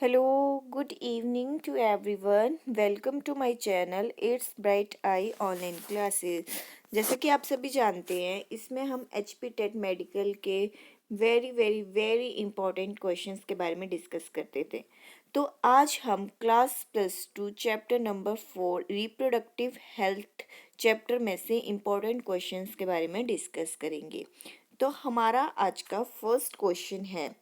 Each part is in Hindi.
Hello, good evening to everyone. Welcome to my channel It's Bright Eye online classes. जैसा कि आप सभी जानते हैं, इसमें हम HP टेट मेडिकल के very very very important questions के बारे में डिस्कस करते थे। तो आज हम class +2 chapter number 4 reproductive health chapter में से इंपॉर्टेंट क्वेश्चंस के बारे में डिस्कस करेंगे। तो हमारा आज का फर्स्ट क्वेश्चन है,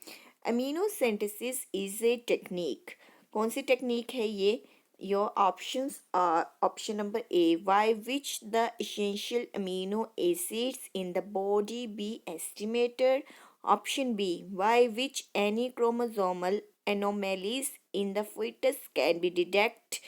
अमीनोसिंथेसिस इज ए टेक्निक। कौन सी टेक्निक है ये? Your options are option number A, by which the essential amino acids in the body be estimated. Option B, by which any chromosomal anomalies in the fetus can be detected.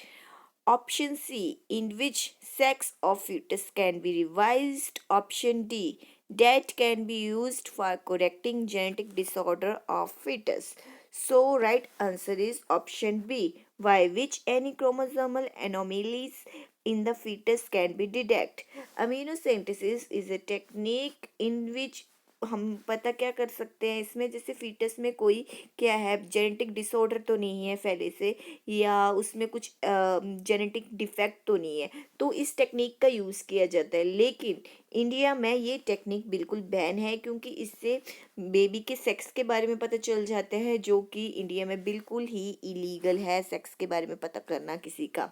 Option C, in which sex of fetus can be revised. Option D, that can be used for correcting genetic disorder of fetus. So right answer is option B, by which any chromosomal anomalies in the fetus can be detected. Aminocentesis is a technique in which हम पता क्या कर सकते हैं इसमें, जैसे फीटस में कोई क्या है, जेनेटिक डिसऑर्डर तो नहीं है पहले से, या उसमें कुछ जेनेटिक डिफेक्ट तो नहीं है, तो इस टेक्निक का यूज़ किया जाता है। लेकिन इंडिया में ये टेक्निक बिल्कुल बैन है, क्योंकि इससे बेबी के सेक्स के बारे में पता चल जाता है, जो कि इंडिया में बिल्कुल ही इलीगल है सेक्स के बारे में पता करना किसी का।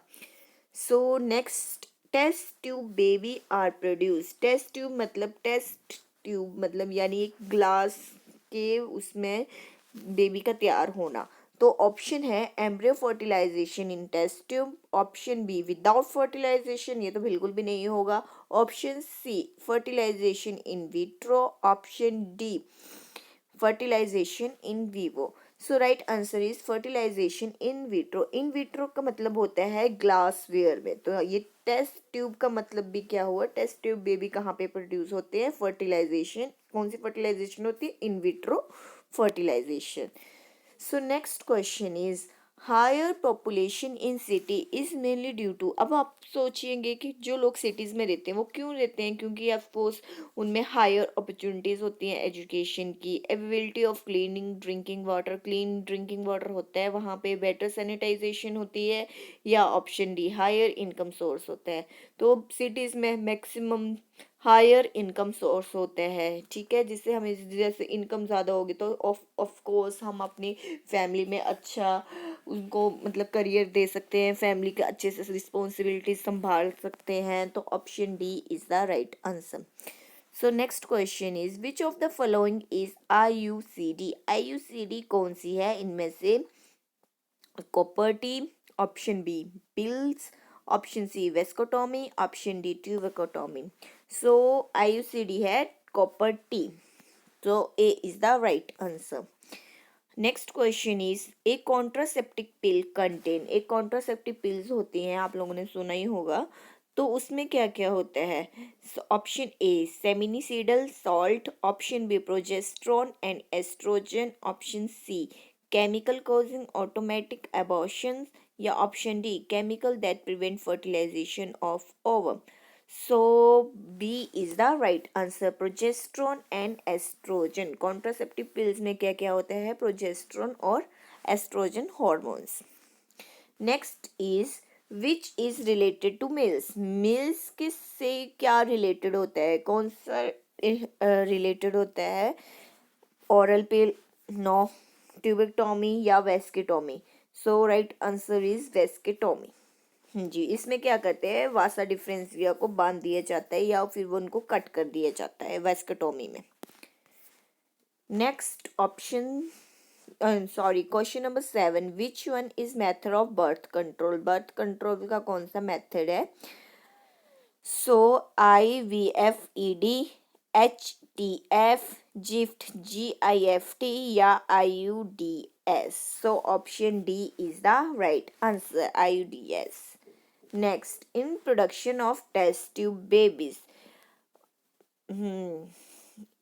So next, test tube baby are produce. Test tube मतलब टेस्ट ट्यूब मतलब यानी एक ग्लास के उसमें बेबी का तैयार होना। तो ऑप्शन है embryo fertilization in test tube. Option B, without fertilization, ये तो बिल्कुल भी नहीं होगा। Option C, fertilization in vitro. Option D, fertilization in vivo. So right answer is fertilization in vitro. In vitro का मतलब होता है ग्लास वेयर में। तो ये टेस्ट ट्यूब का मतलब भी क्या हुआ, टेस्ट ट्यूब बेबी कहाँ पे प्रोड्यूस होते हैं? फर्टिलाइजेशन। कौन सी फर्टिलाइजेशन होती है? In vitro fertilization. So next question is, higher population in city is mainly due to. अब आप सोचिएंगे कि जो लोग सिटीज़ में रहते हैं वो क्यों रहते हैं? क्योंकि ऑफकोर्स उनमें हायर अपॉर्चुनिटीज़ होती हैं एजुकेशन की, availability of cleaning drinking water, clean drinking water होता है वहाँ पे, बेटर सैनिटाइजेशन होती है, या option D, higher income source होता है। तो सिटीज़ में मैक्सिमम हायर इनकम सोर्स होते हैं, ठीक है, जिससे हमें जैसे इनकम ज़्यादा होगी तो ऑफ कोर्स हम अपनी फैमिली में अच्छा उनको मतलब करियर दे सकते हैं, फैमिली के अच्छे से रिस्पॉन्सिबिलिटी संभाल सकते हैं। तो option D is the right answer. So next question is, which of the following is IUCD। IUCD कौन सी है इनमें से? Copper T. Option B, pills. Option C, vasectomy. Option D, tubectomy. So IUCD है कॉपर टी। तो A is the right answer. Next question is, a contraceptive pill contain. एक कॉन्ट्रासेप्टिव पिल्स होती हैं, आप लोगों ने सुना ही होगा, तो उसमें क्या क्या होता है? Option A, spermicidal salt. Option B, progesterone and estrogen. Option C, chemical causing automatic abortion, या option D, chemical that prevent fertilisation of ovum. So B is the right answer, progesterone and estrogen. Contraceptive pills में क्या क्या होता है? प्रोजेस्ट्रॉन और estrogen hormones. Next is, which is related to mills. Mills किससे क्या रिलेटेड होता है? कौन सा रिलेटेड होता है? ओरल पिल, नो, ट्यूबेक्टोमी या वेस्केटोमी। सो राइट आंसर इज वेस्केटोमी। जी, इसमें क्या करते हैं, वासा डिफरेंशिया को बांध दिया जाता है या फिर वो उनको कट कर दिया जाता है वेस्केटोमी में। Next option, sorry, question number 7, which one is method of birth control. Birth control का कौन सा मेथड है? सो IVF, ED, HTF, gift, GIFT या IUDS। So option D is the right answer, IUDS। Next, in production of test tube babies,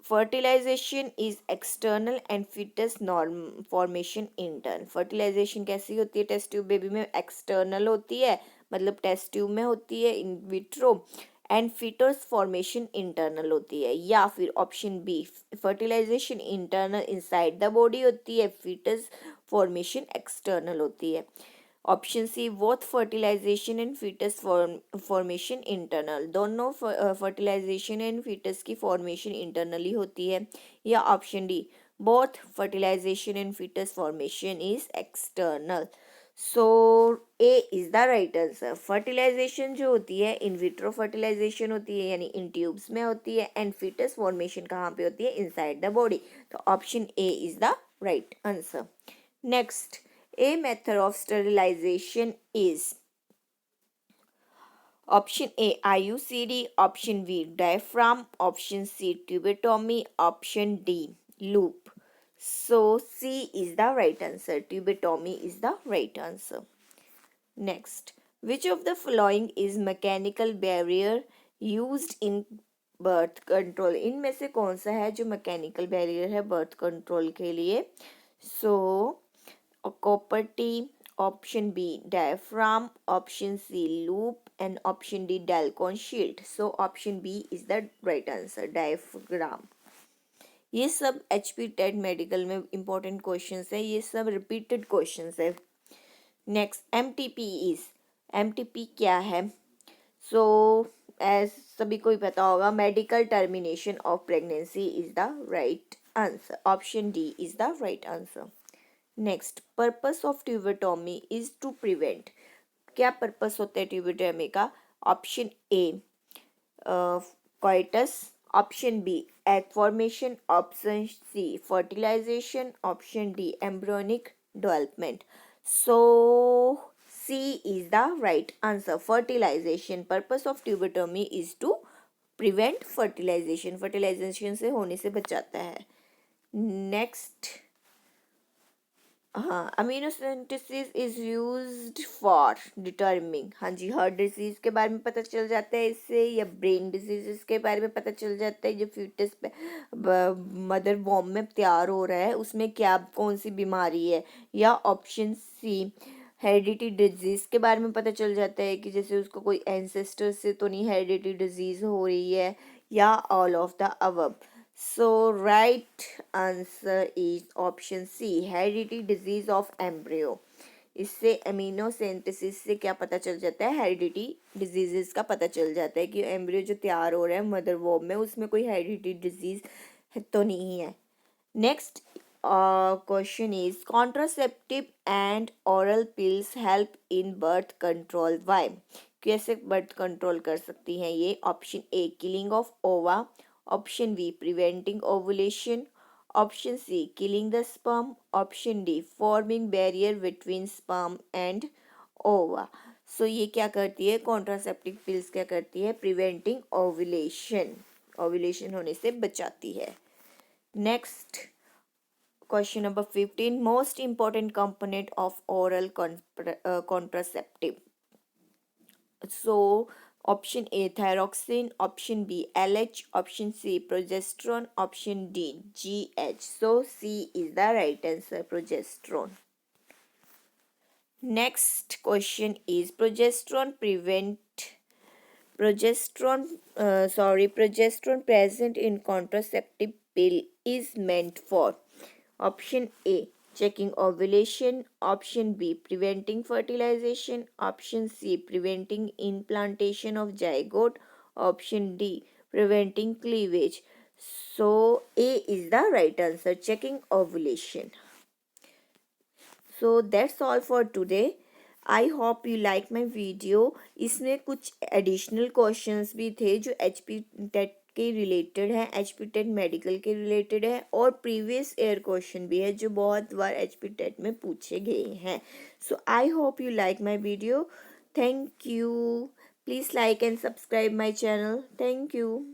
fertilization is external and fetus norm formation intern। fertilization कैसी होती है टेस्ट ट्यूब बेबी में? एक्सटर्नल होती है, मतलब टेस्ट ट्यूब में होती है, in vitro, and foetus formation internal होती है। या फिर option B, fertilization internal inside the body होती है, फीटस फॉर्मेशन एक्सटर्नल होती है। Option C both fertilization and foetus formation internal, दोनों फर्टिलाइजेशन एंड फीटस की फॉर्मेशन इंटरनली होती है। या option D both fertilization and foetus formation is external. So A is the right answer. Fertilization जो होती है इन विट्रो फर्टिलाइजेशन होती है यानी इन ट्यूब्स में होती है, एंड फीटस फॉर्मेशन कहाँ पे होती है? Inside the body. तो option A is the right answer. Next, a method of sterilization is option A IUCD, option B diaphragm, option C tubotomy, option D loop. So C is the right answer. Tubotomy is the right answer. Next, which of the following is mechanical barrier used in birth control? इनमें से कौन सा है जो मैकेनिकल बैरियर है बर्थ कंट्रोल के लिए? सो copper T, option B diaphragm, option C loop, and option D Dalcon shield. So option B is the right answer, diaphragm. ये सब HP टेट मेडिकल में इंपॉर्टेंट क्वेश्चंस है, ये सब रिपीटेड क्वेश्चंस है। नेक्स्ट, एमटीपी क्या है? सो एज सभी को ही पता होगा, medical termination of pregnancy is the right answer. Option D is the right answer. Next, purpose of tubotomy is to prevent. क्या पर्पस होता है ट्यूबोटॉमी का? Option A coitus, option B egg formation, option C fertilisation, option D embryonic development. So C is the right answer, fertilisation. Purpose of tubotomy is to prevent fertilisation, fertilisation से होने से बचाता है। नेक्स्ट, हाँ, amniocentesis is used for determining. हाँ जी, हार्ट डिजीज के बारे में पता चल जाता है इससे, या ब्रेन डिजीजेस के बारे में पता चल जाता है जो फ्यूटस पे मदर वॉम में तैयार हो रहा है उसमें क्या कौन सी बीमारी है। या ऑप्शन सी हेरिडिटी डिजीज के बारे में पता चल जाता है कि जैसे उसको कोई एंसेस्टर से तो नहीं हेरिडिटी डिजीज हो रही है, या all of the above. So right answer is option C, hereditary disease of embryo. इससे एमिनोसेंटेसिस से क्या पता चल जाता है? हेरिडिटी डिजीजेस का पता चल जाता है कि एम्ब्रियो जो तैयार हो रहा है मदर वॉम में उसमें कोई हेरिडिटी डिजीज तो नहीं है। Next question is contraceptive and oral pills help in birth control, why? कैसे बर्थ कंट्रोल कर सकती हैं ये? Option A killing of ova, option B preventing ovulation, option C killing the sperm, option D forming barrier between sperm and ova. So ये क्या करती है? कॉन्ट्रासेप्टिव पिल्स क्या करती है? प्रिवेंटिंग ओवुलेशन, ओवुलेशन होने से बचाती है। Next question number 15, most important component of oral contraceptive. So option A thyroxine, option B LH, option C progesterone, option D GH। So C is the right answer, progesterone. Next question is progesterone present in contraceptive pill is meant for. Option A checking ovulation, option B preventing fertilization, option C preventing implantation of zygote, option D preventing cleavage. So A is the right answer, checking ovulation. So that's all for today. I hope you like my video. इसमें कुछ additional questions भी थे जो HP टेट के रिलेटेड है, HP टेट मेडिकल के रिलेटेड है, और प्रीवियस ईयर क्वेश्चन भी है जो बहुत बार HP टेट में पूछे गए हैं. So I hope you like my video. Thank you. Please like and subscribe my channel. Thank you.